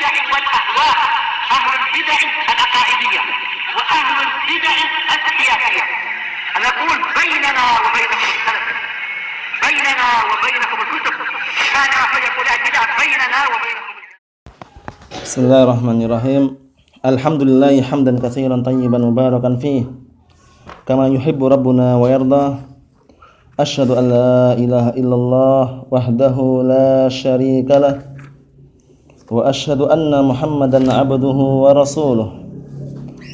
البدع والأهواء، أهل البدع العقائدية وأهل البدع السياسية. نقول بيننا وبينكم السلف، بيننا وبينكم الكتب، كان فيقول البدع بيننا وبينكم. بسم الله الرحمن الرحيم. الحمد لله حمدا كثيرا طيبا مباركا فيه كما يحب ربنا ويرضى. أشهد أن لا إله إلا الله وحده لا شريك له وأشهد أن محمدا عبده ورسوله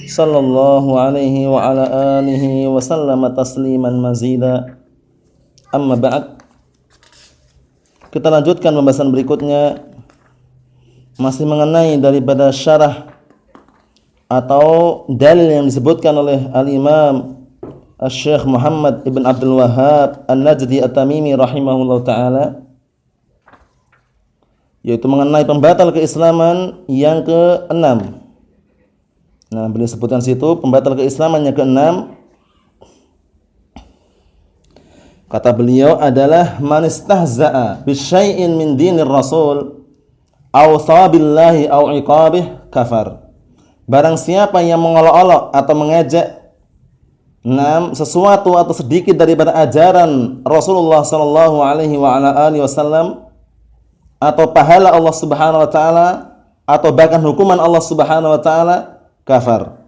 صلى الله عليه وعلى آله وسلم تسليما مزيدا. Amma ba'd. Kita lanjutkan pembahasan berikutnya, masih mengenai daripada syarah atau dalil yang disebutkan oleh Al-Imam Syekh Muhammad Ibn Abdul Wahhab An-Najdi At-Tamimi rahimahullah ta'ala, yaitu mengenai pembatal keislaman yang ke-6. Nah, beliau sebutkan situ pembatal keislaman yang ke-6. Kata beliau adalah man istahza'a bisyai'in min dinir rasul aw thawabillahi aw iqabih kafar. Barang siapa yang mengolok-olok atau mengejek sesuatu atau sedikit daripada ajaran Rasulullah sallallahu alaihi wa ala alihi wasallam, atau pahala Allah Subhanahu wa taala, atau bahkan hukuman Allah Subhanahu wa taala, kafar.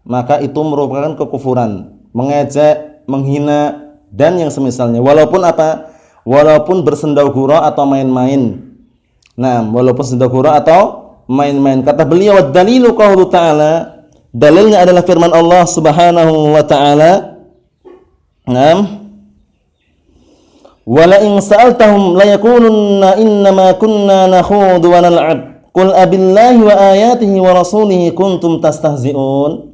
Maka itu merupakan kekufuran, mengejek, menghina dan yang semisalnya, walaupun apa? Walaupun bersendau gurau atau main-main. Nah, walaupun sendau gurau atau main-main. Kata beliau, "Dalilu qaulu ta'ala", dalilnya adalah firman Allah Subhanahu wa ta'ala. Naam. "Wala in sa'altahum la yaqulunna innama kunna nakhudu wa nal'ab. Qul abillahi wa ayatihi wa rasulihi kuntum tastahzi'un.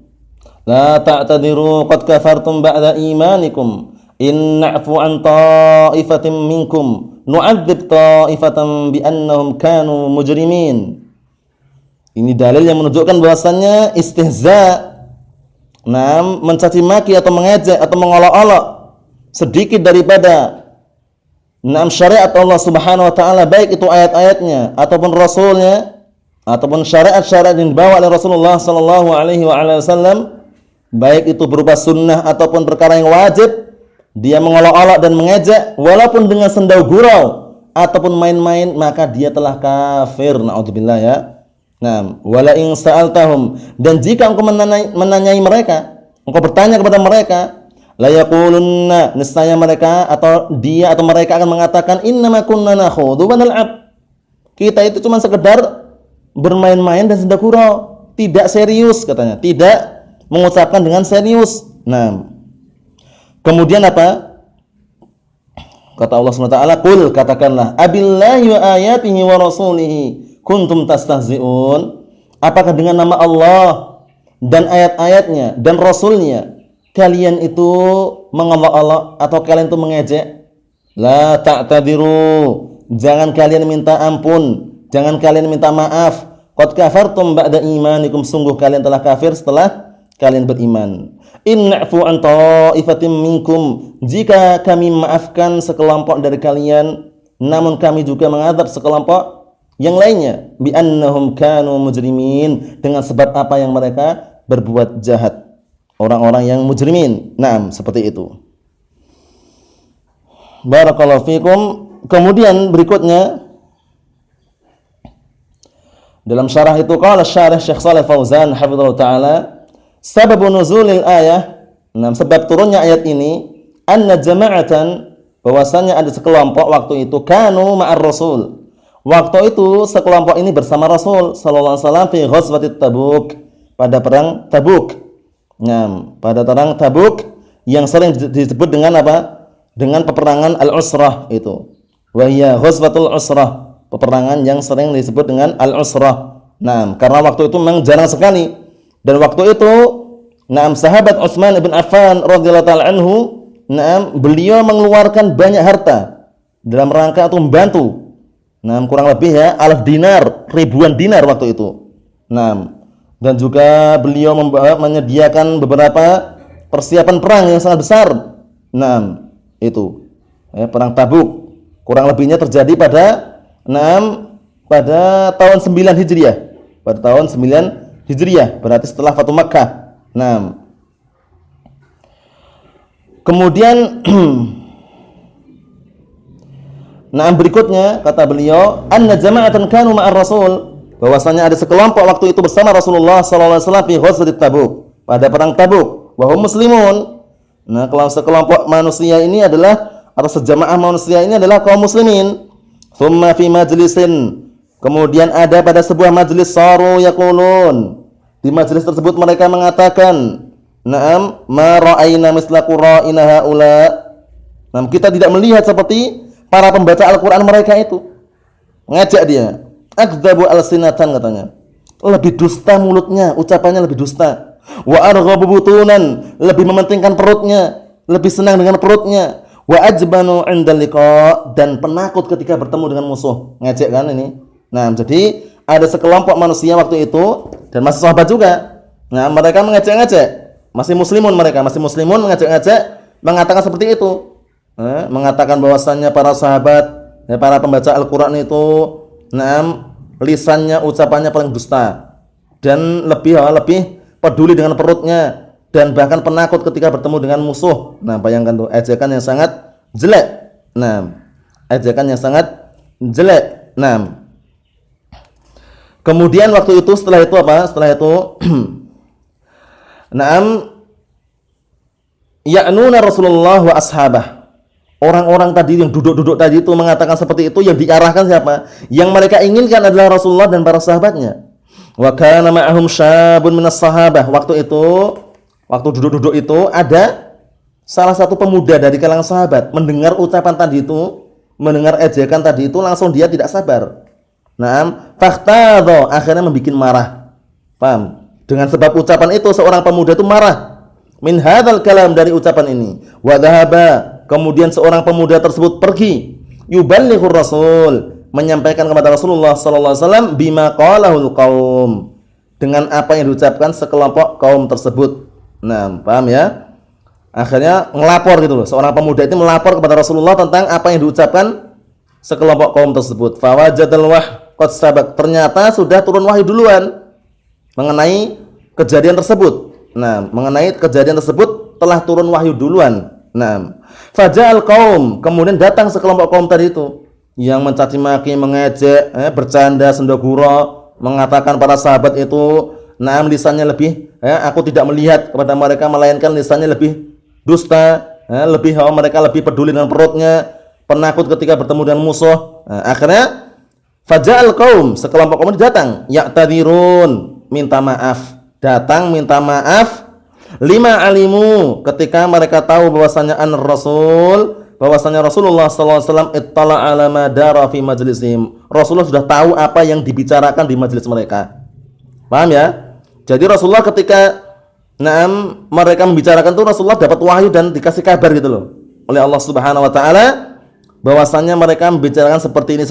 La ta'tadiru qad kafartum ba'da imanikum. In na'fu an ta'ifatin minkum nu'adzib ta'ifatan bi'annahum kanu mujrimin." Ini dalil yang menunjukkan bahwasannya istihza, mencaci maki atau mengejek atau mengolok-olok sedikit daripada syariat Allah Subhanahu wa taala, baik itu ayat-ayatnya ataupun rasulnya ataupun syariat-syariat yang dibawa oleh Rasulullah sallallahu alaihi wasallam, baik itu berupa sunnah ataupun perkara yang wajib, dia mengolok-olok dan mengejek walaupun dengan sendau gurau ataupun main-main, maka dia telah kafir. Naudzubillah ya. Nah, wala in sa'altahum, dan jika engkau menanyai mereka, engkau bertanya kepada mereka, la yaqulunna, niscaya mereka atau dia atau mereka akan mengatakan, innama kunna nakhudu wa nal'ab. Kita itu cuma sekedar bermain-main dan sendau gurau, tidak serius katanya, tidak mengucapkan dengan serius. Nah, kemudian apa? Kata Allah SWT, "Qul", katakanlah, "abillahi wa ayatihi wa rasulihi kuntum tastahzi'un." Apakah dengan nama Allah dan ayat-ayatnya dan rasulnya kalian itu mengolok-olok atau kalian itu mengejek? La ta'tadiru, jangan kalian minta ampun, jangan kalian minta maaf. Qad kafartum ba'da imanikum, sungguh kalian telah kafir setelah kalian beriman. In na'fu an ta'ifatin minkum, jika kami maafkan sekelompok dari kalian, namun kami juga mengadab sekelompok yang lainnya, bi annahum kanu mujrimin, dengan sebab apa yang mereka berbuat jahat, orang-orang yang mujrimin. Naam, seperti itu. Barakallahu fikum. Kemudian berikutnya dalam syarah itu, qala syarih Syekh Shalih Fauzan hafizallahu taala, sabab nuzulil ayah, sebab turunnya ayat ini, anna jama'atan, bahwasanya ada sekelompok waktu itu, kanu ma'ar rasul, waktu itu sekelompok ini bersama Rasul sallallahu alaihi wasallam fi ghazwatit Tabuk, pada perang Tabuk. Nah, pada perang Tabuk yang sering disebut dengan apa? Dengan peperangan Al-Usrah itu. Wa hiya ghazwatul Usrah, peperangan yang sering disebut dengan Al-Usrah. Nah, karena waktu itu memang jarang sekali. Dan waktu itu, sahabat Utsman bin Affan radhiyallahu ta'ala anhu, beliau mengeluarkan banyak harta dalam rangka untuk membantu. Kurang lebih ya, 1000 dinar, ribuan dinar waktu itu. Dan juga beliau menyediakan beberapa persiapan perang yang sangat besar. Itu perang Tabuk. Kurang lebihnya terjadi pada pada tahun 9 Hijriah. Pada tahun 9 Hijriah, berarti setelah Fatu Makkah. Nah, kemudian nah berikutnya kata beliau, anna jama'atan kanu ma'ar Rasul, bahwasanya ada sekelompok waktu itu bersama Rasulullah sallallahu alaihi wasallam fi ghazwat Tabuk, pada perang Tabuk, wa hum muslimun. Nah, kalau sekelompok manusia ini adalah atau sejamaah manusia ini adalah kaum muslimin. Tsumma fi majlisin, kemudian ada pada sebuah majelis, saru yaqulun, di majelis tersebut mereka mengatakan, na'am ma ra'ayna misla qura'ina haula. Nah, kita tidak melihat seperti para pembaca Al-Qur'an mereka itu. Ngajak dia, akdzabu alsinatan, katanya, lebih dusta mulutnya, ucapannya lebih dusta. Wa arghabu butunan, lebih mementingkan perutnya, lebih senang dengan perutnya. Wa ajbanu 'inda liqa, dan penakut ketika bertemu dengan musuh. Ngajak kan ini. Nah, jadi ada sekelompok manusia waktu itu dan masih sahabat juga. Nah, mereka mengajak-ngajak. Masih muslimun, mereka masih muslimun, mengajak-ngajak, mengatakan seperti itu. Mengatakan bahwasannya para sahabat, para pembaca Al-Qur'an itu, lisannya, ucapannya paling dusta dan lebih peduli dengan perutnya, dan bahkan penakut ketika bertemu dengan musuh. Nah, bayangkan tuh, ajakan yang sangat jelek. Nah, ajakan yang sangat jelek. Nah, kemudian waktu itu setelah itu apa? Setelah itu na'am ya'nuna Rasulullah wa ashabah. Orang-orang tadi yang duduk-duduk tadi itu mengatakan seperti itu, yang diarahkan siapa? Yang mereka inginkan adalah Rasulullah dan para sahabatnya. Wa kana ma'ahum syabun minas sahabah. Waktu duduk-duduk itu ada salah satu pemuda dari kalangan sahabat, mendengar ucapan tadi itu, mendengar ejekan tadi itu, langsung dia tidak sabar. Naam, fahtadha, akhirnya membuat marah. Paham? Dengan sebab ucapan itu seorang pemuda itu marah. Min hadzal kalam, dari ucapan ini. Wa dhahaba, kemudian seorang pemuda tersebut pergi. Yuballighur Rasul, menyampaikan kepada Rasulullah sallallahu alaihi wasallam bima qalahul qaum, dengan apa yang diucapkan sekelompok kaum tersebut. Nah, paham ya? Akhirnya ngelapor gitu loh. Seorang pemuda itu melapor kepada Rasulullah tentang apa yang diucapkan sekelompok kaum tersebut. Fawajadal qad sabaq, ternyata sudah turun wahyu duluan mengenai kejadian tersebut. Nah, mengenai kejadian tersebut telah turun wahyu duluan. Nah, faja'al qaum, kemudian datang sekelompok kaum tadi itu yang mencaci maki, mengejek, bercanda, sendagura, mengatakan para sahabat itu, nah, lisannya lebih, aku tidak melihat kepada mereka, melainkan lisannya lebih dusta, mereka lebih peduli dengan perutnya, penakut ketika bertemu dengan musuh. Nah, akhirnya faja'al qaum, sekelompok kaum datang, ya'tadirun, minta maaf, datang minta maaf, lima alimu, ketika mereka tahu bahwasanya bahwasanya Rasulullah sallallahu alaihi wasallam ittala ala ma dara fi majlisihim. Rasulullah sudah tahu apa yang dibicarakan di majelis mereka. Paham ya? Jadi Rasulullah ketika mereka membicarakan itu, Rasulullah dapat wahyu dan dikasih kabar gitu loh oleh Allah Subhanahu wa taala, bahwasanya mereka membicarakan seperti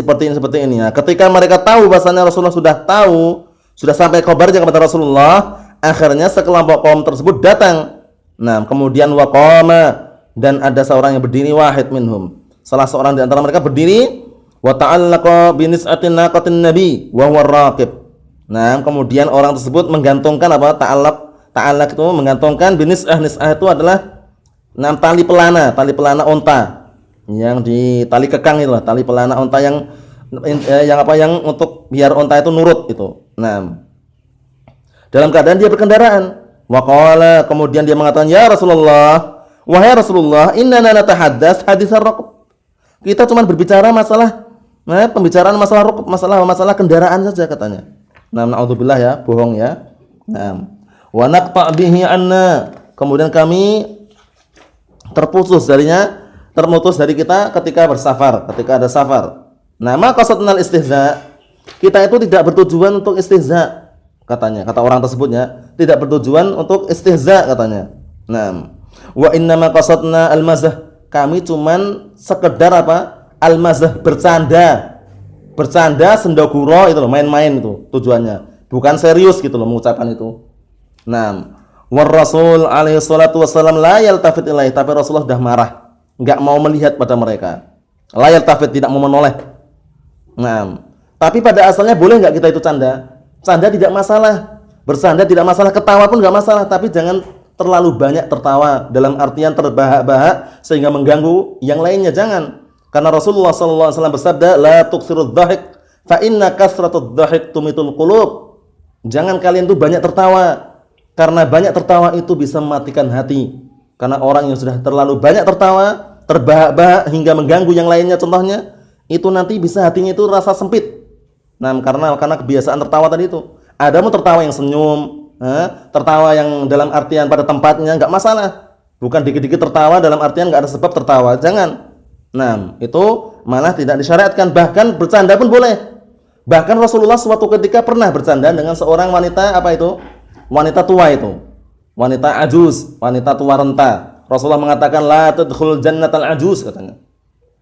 ini. Nah, ketika mereka tahu bahwasanya Rasulullah sudah tahu, sudah sampai kabarnya kepada Rasulullah, akhirnya sekelompok kaum tersebut datang. Nah, kemudian waqama, dan ada seorang yang berdiri, wahid minhum, salah seorang di antara mereka berdiri, wa ta'allaqa bi nis'atin naqatin nabi wa huwa raqib. Nah, kemudian orang tersebut menggantungkan apa? Ta'allaq itu menggantungkan, nis'ah itu adalah tali pelana unta yang di tali kekang itu lah, tali pelana unta yang untuk biar unta itu nurut itu. Nah, dalam keadaan dia berkendaraan. Wa qala, kemudian dia mengatakan, ya Rasulullah, wahai Rasulullah, innana natahaddas hadisar raqab. Kita cuma berbicara masalah pembicaraan masalah kendaraan saja, katanya. Nah, naudzubillah ya, bohong ya. Nah, wa naqta bihi anna, kemudian kami terputus dari kita ketika bersafar, ketika ada safar. Nah, maka qasatnal istihza, kita itu tidak bertujuan untuk istihza, katanya, kata orang tersebutnya, tidak bertujuan untuk istihza, katanya. Nah, wa inna ma qasadna al-mazah, kami cuman sekedar apa? Al-mazah, bercanda sendagura itu loh, main-main itu tujuannya, bukan serius gitu loh mengucapkan itu. Nah, war Rasul alaihi salatu wasallam la yaltafit ilaih, tapi Rasulullah sudah marah, enggak mau melihat pada mereka. La yaltafit, tidak mau menoleh. Nah, Tapi pada asalnya boleh nggak kita itu canda? Canda tidak masalah, bercanda tidak masalah, ketawa pun nggak masalah. Tapi jangan terlalu banyak tertawa dalam artian terbahak-bahak sehingga mengganggu yang lainnya, jangan. Karena Rasulullah SAW bersabda, la tuksirud dhahik, fa inna kasratud dhahik tumitul qulub. Jangan kalian tuh banyak tertawa, karena banyak tertawa itu bisa mematikan hati. Karena orang yang sudah terlalu banyak tertawa, terbahak-bahak hingga mengganggu yang lainnya, contohnya, itu nanti bisa hatinya itu rasa sempit. Nah, karena kebiasaan tertawa tadi itu. Ada mau tertawa yang senyum, tertawa yang dalam artian pada tempatnya, nggak masalah. Bukan dikit-dikit tertawa dalam artian nggak ada sebab tertawa, jangan. Nah, itu malah tidak disyariatkan. Bahkan bercanda pun boleh. Bahkan Rasulullah suatu ketika pernah bercanda dengan seorang wanita, apa itu? Wanita tua itu. Wanita ajuz, wanita tua renta. Rasulullah mengatakan, la tadkhul jannatal ajuz, katanya.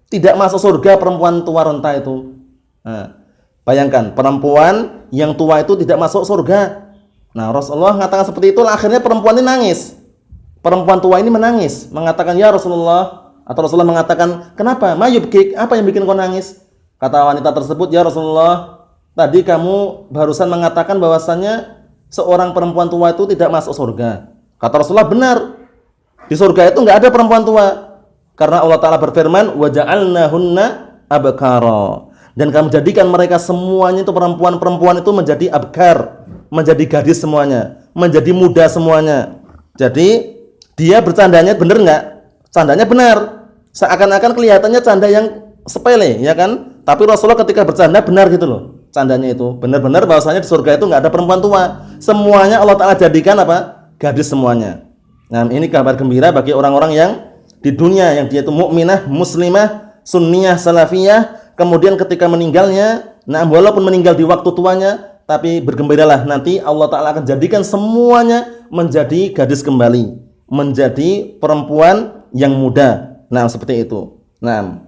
Tidak masuk surga perempuan tua renta itu. Nah, bayangkan, perempuan yang tua itu tidak masuk surga. Nah, Rasulullah mengatakan seperti itu, akhirnya perempuan ini nangis. Perempuan tua ini menangis, mengatakan, ya Rasulullah, atau Rasulullah mengatakan, kenapa? Ma yubkik, apa yang bikin kau nangis? Kata wanita tersebut, ya Rasulullah, tadi kamu barusan mengatakan bahwasannya seorang perempuan tua itu tidak masuk surga. Kata Rasulullah, benar. Di surga itu enggak ada perempuan tua. Karena Allah Ta'ala berfirman, wa ja'alnahunna abkara. Dan kami jadikan mereka semuanya itu perempuan-perempuan itu menjadi abkar, menjadi gadis semuanya, menjadi muda semuanya. Jadi dia bercandanya benar enggak? Candanya benar. Seakan-akan kelihatannya canda yang sepele, ya kan? Tapi Rasulullah ketika bercanda benar gitu loh. Candanya itu benar-benar bahwasanya di surga itu enggak ada perempuan tua. Semuanya Allah Ta'ala jadikan apa? Gadis semuanya. Nah, ini kabar gembira bagi orang-orang yang di dunia yang dia itu mukminah, muslimah, sunniyah, salafiyah. Kemudian ketika meninggalnya, nah walaupun meninggal di waktu tuanya, tapi bergembiralah, nanti Allah Ta'ala akan jadikan semuanya menjadi gadis kembali, menjadi perempuan yang muda. Nah, seperti itu. Nah,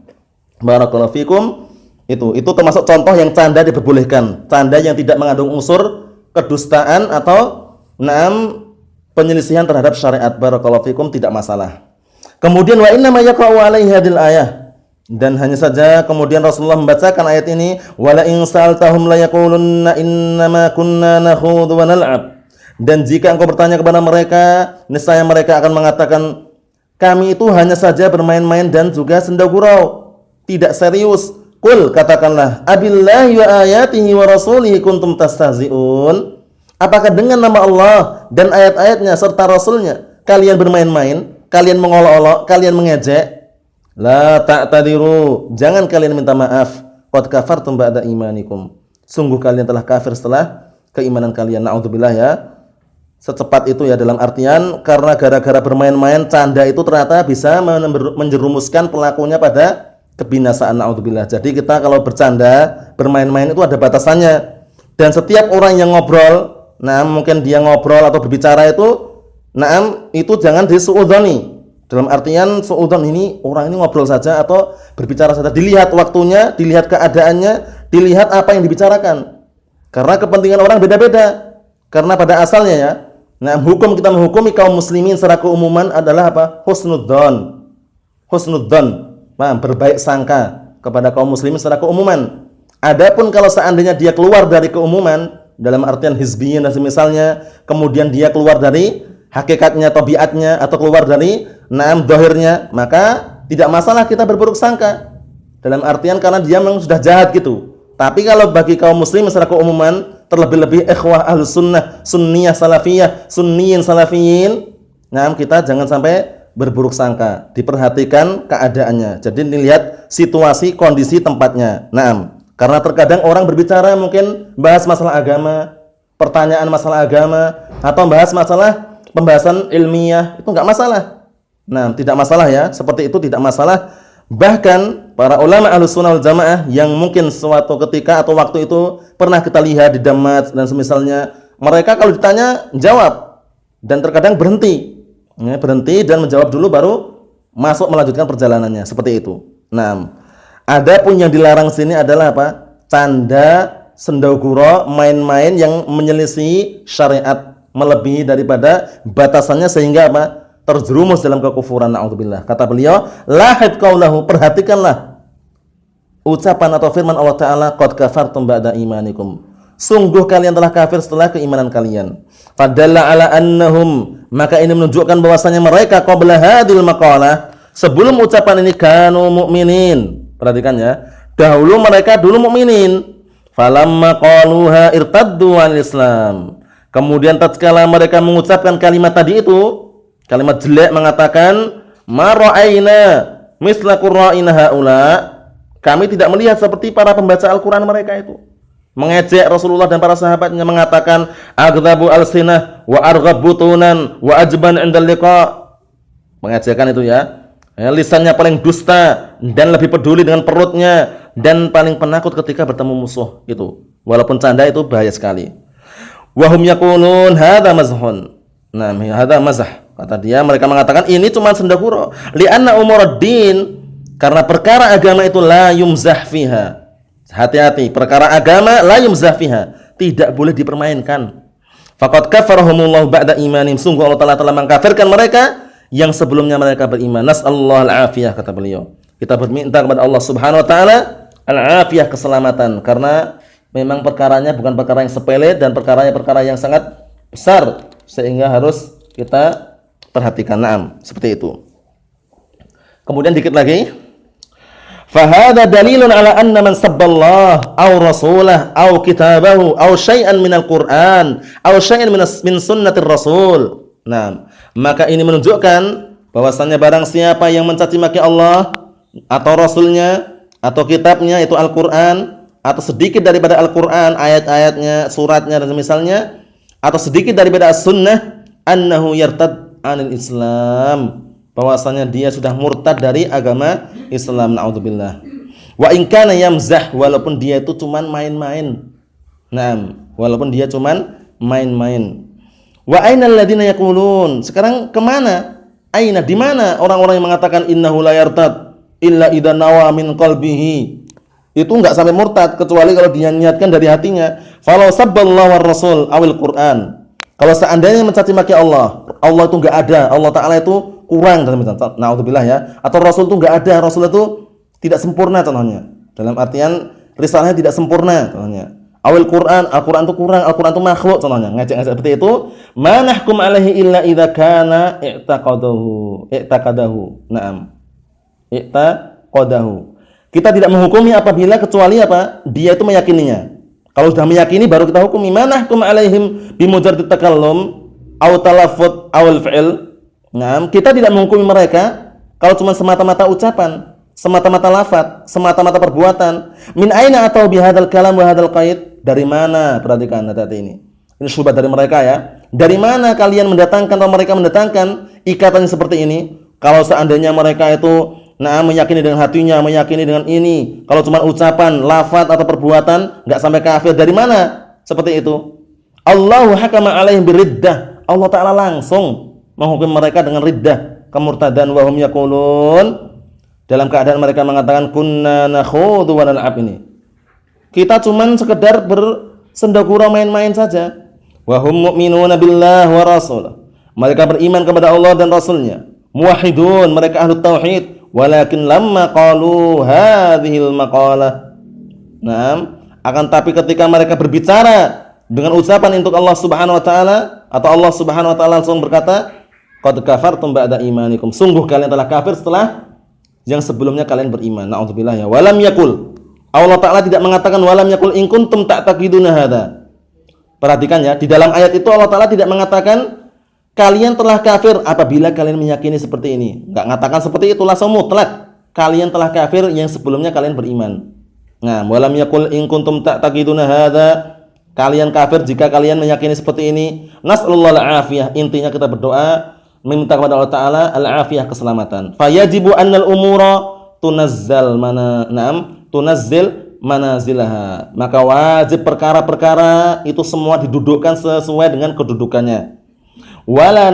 barakallahu fikum. Itu termasuk contoh yang canda diperbolehkan. Canda yang tidak mengandung unsur kedustaan atau penyelisihan terhadap syariat. Barakallahu fikum, tidak masalah. Kemudian wa inna ma yaqra'u alaihi hadil ayah. Dan hanya saja kemudian Rasulullah membacakan ayat ini, wala in sa'altahum la yaqulunna innama kunna nakhudhu wa nal'ab. Dan jika engkau bertanya kepada mereka, niscaya mereka akan mengatakan, kami itu hanya saja bermain-main dan juga senda gurau, tidak serius. Qul, katakanlah, abillahi wa ayatihi wa rasulihi kuntum tastahzi'un. Apakah dengan nama Allah dan ayat-ayatnya serta Rasulnya kalian bermain-main, kalian mengolok-olok, kalian mengejek? La ta'tadiru, jangan kalian minta maaf. Qad kafartum ba'da imanikum. Sungguh kalian telah kafir setelah keimanan kalian. Na'udzubillah, ya. Secepat itu ya, dalam artian karena gara-gara bermain-main, canda itu ternyata bisa menjerumuskan pelakunya pada kebinasaan. Na'udzubillah. Jadi kita kalau bercanda, bermain-main itu ada batasannya. Dan setiap orang yang ngobrol, mungkin dia ngobrol atau berbicara itu jangan disuudzoni. Dalam artian suudzon ini orang ini ngobrol saja atau berbicara saja, dilihat waktunya, dilihat keadaannya, dilihat apa yang dibicarakan. Karena kepentingan orang beda-beda. Karena pada asalnya ya, hukum kita menghukumi kaum muslimin secara keumuman adalah apa? Husnudzon. Husnudzon, berbaik sangka kepada kaum muslimin secara keumuman. Adapun kalau seandainya dia keluar dari keumuman dalam artian hizbiyin dan semisalnya, kemudian dia keluar dari hakikatnya, tabiatnya, atau keluar dari zahirnya, maka tidak masalah kita berburuk sangka. Dalam artian karena dia memang sudah jahat gitu. Tapi kalau bagi kaum muslim secara keumuman, terlebih-lebih ikhwah ahlus sunnah, sunniyah salafiyah, sunniyin salafiyin, kita jangan sampai berburuk sangka. Diperhatikan keadaannya. Jadi dilihat situasi, kondisi, tempatnya. Karena terkadang orang berbicara mungkin bahas masalah agama, pertanyaan masalah agama, atau bahas masalah pembahasan ilmiah, itu enggak masalah. Tidak masalah ya, seperti itu tidak masalah. Bahkan para ulama Ahlussunnah wal Jamaah yang mungkin suatu ketika atau waktu itu pernah kita lihat di Damat dan semisalnya, mereka kalau ditanya jawab dan terkadang berhenti dan menjawab dulu baru masuk melanjutkan perjalanannya, seperti itu. Adapun yang dilarang sini adalah apa? Canda, sendaguro, main-main yang menyelisih syariat, melebihi daripada batasannya sehingga apa? Terjerumus dalam kekufuran. Na'udzubillah. Kata beliau, lahid qaulahu, perhatikanlah ucapan atau firman Allah Ta'ala, qad kafartum ba'da imanikum. Sungguh kalian telah kafir setelah keimanan kalian. Fadalla ala annahum, maka ini menunjukkan bahwasanya mereka qabla hadil maqalah, sebelum ucapan ini kanu mu'minin. Perhatikan ya. Dahulu mereka mukminin. Falamma qaluha irtaddu 'anil Islam. Kemudian tatkala mereka mengucapkan kalimat tadi itu, kalimat jelek, mengatakan ma ra'aina misla qurra'ina haula, kami tidak melihat seperti para pembaca Al-Qur'an mereka itu. Mengejek Rasulullah dan para sahabatnya, mengatakan aghdhabu alsinah wa arghab butunan wa ajban 'indal liqa. Mengejekkan itu ya. Lisannya paling dusta dan lebih peduli dengan perutnya dan paling penakut ketika bertemu musuh itu. Walaupun canda itu bahaya sekali. Wa hum yaqulun hadza mazhun. Nah, hadza mazah. Kata dia, mereka mengatakan ini cuma senda gurau. Li'anna umuraddin, karena perkara agama itu la yumzah fiha. Hati-hati, perkara agama la yumzah fiha, tidak boleh dipermainkan. Faqad kafarahumullahu ba'da imanim. Sungguh Allah Ta'ala telah mengkafirkan mereka yang sebelumnya mereka beriman. Nas'allahu al-afiyah, kata beliau. Kita berminta kepada Allah Subhanahu wa taala al-afiyah, keselamatan, karena memang perkaranya bukan perkara yang sepele dan perkaranya perkara yang sangat besar sehingga harus kita perhatikan. Naam, seperti itu. Kemudian dikit lagi. Fahada dalilun ala anna man sabballah aw rasulah aw kitabahu aw syai'an minal Qur'an aw syai'an min sunnatir rasul. Nah, maka ini menunjukkan bahwasannya barang siapa yang mencaci maki Allah atau Rasulnya atau kitabnya itu Al-Quran, atau sedikit daripada Al-Quran, ayat-ayatnya, suratnya dan misalnya, atau sedikit daripada As-Sunnah, annahu yartad anil Islam, bahwasanya dia sudah murtad dari agama Islam. Na'udzubillah. Wa in kana yamzah, walaupun dia itu cuman main-main. Naam, walaupun dia cuman main-main. Wa ainal ladzina yaqulun, sekarang kemana? Aina, di mana orang-orang yang mengatakan innahu la yartad illa idza nawa min qalbihi? Itu enggak sampai murtad kecuali kalau dia niatkan dari hatinya. Falau sabballahu war rasul awil Qur'an. Kalau seandainya mencaci maki Allah, Allah itu enggak ada, Allah Ta'ala itu kurang, na'udzubillah ya. Atau Rasul itu enggak ada, Rasul itu tidak sempurna contohnya. Dalam artian risalahnya tidak sempurna contohnya. Awil Quran, Al-Quran itu kurang, Al-Quran itu makhluk contohnya. Ngajak-ngajak seperti itu, manahkum alaihi illa idza kana i'taqadahu. Naam. I'taqadahu. Kita tidak menghukumi apabila kecuali apa? Dia itu meyakininya. Kalau sudah meyakini baru kita hukumi. Manahkum alaihim bimujarrad takallum aw talaffuz aw al-fi'l. Naam, kita tidak menghukumi mereka kalau cuma semata-mata ucapan, semata-mata lafaz, semata-mata perbuatan. Min aina atau bihadzal kalam wa hadzal qaid? Dari mana? Perhatikan hati-hati ini. Ini syubhat dari mereka ya. Dari mana kalian mendatangkan atau mereka mendatangkan ikatan seperti ini? Kalau seandainya mereka itu meyakini dengan hatinya, meyakini dengan ini, kalau cuma ucapan, lafaz atau perbuatan enggak sampai kafir, dari mana? Seperti itu. Allahu hakama alaihim biriddah. Allah Ta'ala langsung menghukum mereka dengan riddah, kemurtadan. Wa hum yaqulun, dalam keadaan mereka mengatakan kunna nakhudu wa nal'ab, ini kita cuman sekedar bersendagurau main-main saja. Wa hum mu'minuna billah wa rasul, mereka beriman kepada Allah dan Rasulnya. Muwahhidun, mereka ahlu tauhid. Walakin lamma qalu hadhil maqalah. Naam, akan tapi ketika mereka berbicara dengan ucapan untuk Allah Subhanahu wa taala, atau Allah Subhanahu wa taala langsung berkata, qad kafartum ba'da imanikum. Sungguh kalian telah kafir setelah yang sebelumnya kalian beriman. Na'udzubillah ya. Walam yakul, Allah Ta'ala tidak mengatakan walam yakul in kuntum ta'taqiduna hadza. Perhatikan ya, di dalam ayat itu Allah Ta'ala tidak mengatakan kalian telah kafir apabila kalian meyakini seperti ini. Enggak mengatakan seperti itu langsung mutlak. Kalian telah kafir yang sebelumnya kalian beriman. Nah, walam yakul in kuntum ta'taqiduna hadza, kalian kafir jika kalian meyakini seperti ini. Nas'alullah al-afiyah, intinya kita berdoa meminta kepada Allah Ta'ala al-afiyah, keselamatan. Fayajibu annal umura tunazzal manazilaha. Maka wajib perkara-perkara itu semua didudukkan sesuai dengan kedudukannya. Wala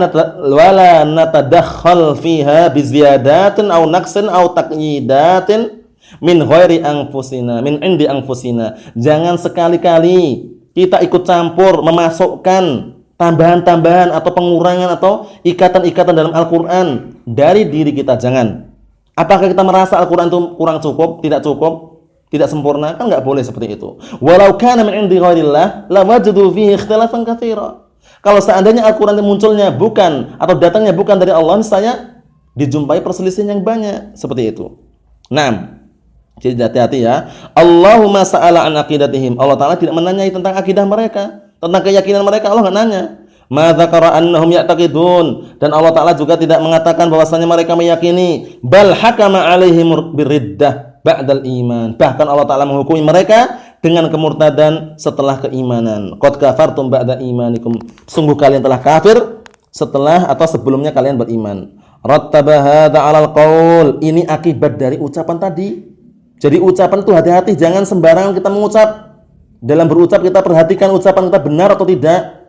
natadakhal fiha biziyadatin aw naqsin aw taqyidatin min ghairi anfusina, min indi anfusina. Jangan sekali-kali kita ikut campur memasukkan tambahan-tambahan atau pengurangan atau ikatan-ikatan dalam Al-Quran dari diri kita. Jangan. Apakah kita merasa Al-Quran itu kurang cukup, tidak cukup? tidak sempurna, kan enggak boleh seperti itu. Walau kana min 'indi ghairillah lawajadu fihi ikhtilafan katsira. Kalau seandainya Al-Qur'an itu munculnya bukan atau datangnya bukan dari Allah, niscaya dijumpai perselisihan yang banyak seperti itu. Naam. Jadi hati-hati ya. Allahumma sa'ala an aqidatihim. Allah Ta'ala tidak menanyai tentang akidah mereka, tentang keyakinan mereka. Allah enggak nanya. Ma dzakara annahum ya'taqidun, dan Allah Ta'ala juga tidak mengatakan bahwasanya mereka meyakini. Bal hakama 'alaihim biriddah ba'dal iman. Bahkan Allah Ta'ala menghukumi mereka dengan kemurtadan setelah keimanan. Qad kafartum ba'da imanikum. Sungguh kalian telah kafir setelah atau sebelumnya kalian beriman. Rattaba hadza 'alal qaul. Ini akibat dari ucapan tadi. Jadi ucapan itu hati-hati, jangan sembarangan kita mengucap. Dalam berucap kita perhatikan ucapan kita benar atau tidak,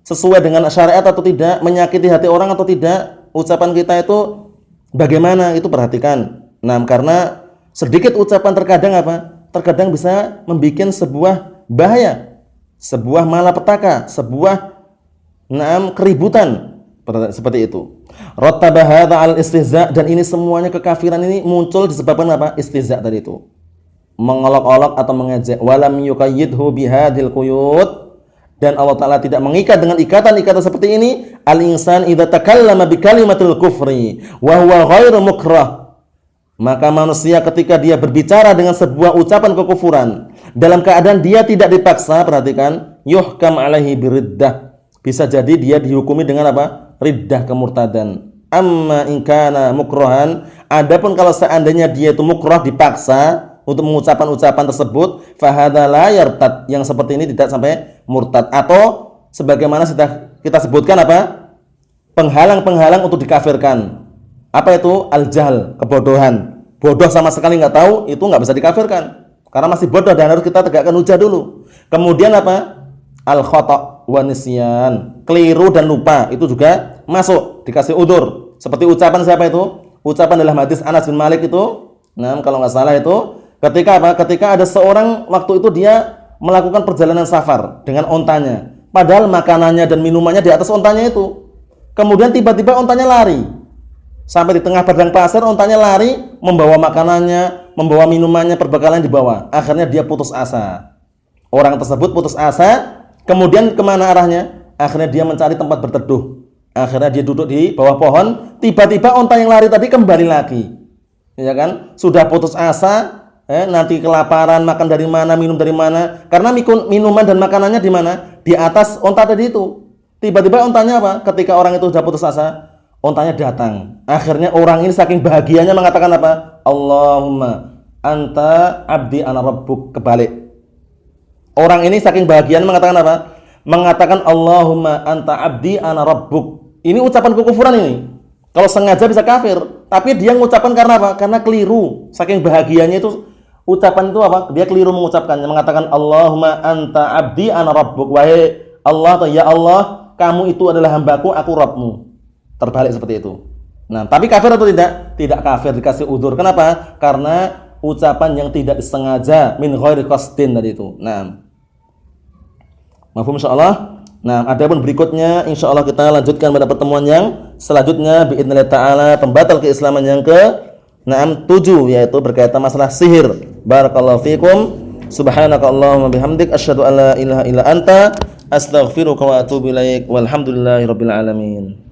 sesuai dengan syariat atau tidak, menyakiti hati orang atau tidak. Ucapan kita itu bagaimana, itu perhatikan. Nah, karena sedikit ucapan terkadang apa? Terkadang bisa membuat sebuah bahaya, sebuah malapetaka, sebuah keributan seperti itu. Rattaba hadza al istihza, dan ini semuanya kekafiran ini muncul disebabkan apa? Istihza tadi itu. Mengolok-olok atau mengejek. Walam yuqayyidhu bihadhil quyud, dan Allah Ta'ala tidak mengikat dengan ikatan-ikatan seperti ini. Al-insan idza takallama bi kalimatil kufri wa huwa ghairu mukrah. Maka manusia ketika dia berbicara dengan sebuah ucapan kekufuran dalam keadaan dia tidak dipaksa, perhatikan, yuhkam alaihi biriddah. Bisa jadi dia dihukumi dengan apa? Riddah, kemurtadan. Amma in kana mukrahan, adapun kalau seandainya dia itu mukrah, dipaksa untuk mengucapkan ucapan tersebut, fahadza la yartad, yang seperti ini tidak sampai murtad, atau sebagaimana sudah kita sebutkan apa? Penghalang-penghalang untuk dikafirkan. Apa itu? Al-jahl, kebodohan. Bodoh sama sekali nggak tahu, itu nggak bisa dikafirkan. Karena masih bodoh dan harus kita tegakkan hujah dulu. Kemudian apa? Al-khata' wa nisyan, keliru dan lupa, itu juga masuk, dikasih udzur. Seperti ucapan siapa itu? Ucapan dalam hadis Anas bin Malik itu. Nah, kalau nggak salah itu ketika apa? Ketika ada seorang waktu itu dia melakukan perjalanan safar dengan ontanya. Padahal makanannya dan minumannya di atas ontanya itu. Kemudian tiba-tiba ontanya lari. Sampai di tengah padang pasir ontanya lari, membawa makanannya, membawa minumannya, perbekalan dibawa. Akhirnya dia putus asa. Orang tersebut putus asa. Kemudian kemana arahnya? Akhirnya dia mencari tempat berteduh. Akhirnya dia duduk di bawah pohon. Tiba-tiba onta yang lari tadi kembali lagi. Ya kan? Sudah putus asa. Nanti kelaparan, makan dari mana, minum dari mana? Karena minuman dan makanannya di mana? Di atas onta tadi itu. Tiba-tiba ontanya apa? Ketika orang itu sudah putus asa, ontanya datang. Akhirnya orang ini saking bahagianya mengatakan apa? Allahumma anta abdi ana rabbuk. Kebalik. Orang ini saking bahagianya mengatakan apa? Mengatakan Allahumma anta abdi ana rabbuk. Ini ucapan kekufuran ini. Kalau sengaja bisa kafir, tapi dia mengucapkan karena apa? Karena keliru. Saking bahagianya itu ucapan itu apa? Dia keliru mengucapkannya, mengatakan Allahumma anta abdi ana rabbuk. Wahai Allah, atau ya Allah, kamu itu adalah hambaku, aku Rabbmu. Terbalik seperti itu. Nah, tapi kafir atau tidak? Tidak kafir, dikasih udzur. Kenapa? Karena ucapan yang tidak disengaja, min ghairi qasdin tadi itu. Nah, mafhum insyaallah. Nah, adapun berikutnya insyaallah kita lanjutkan pada pertemuan yang selanjutnya biidznillah taala, pembatal keislaman yang ke-7, yaitu berkaitan masalah sihir. Barakallahu fikum. Subhanakallahumma bihamdik asyhadu an la ilaha illa anta astaghfiruka wa atubu ilaik. Walhamdulillahirabbil alamin.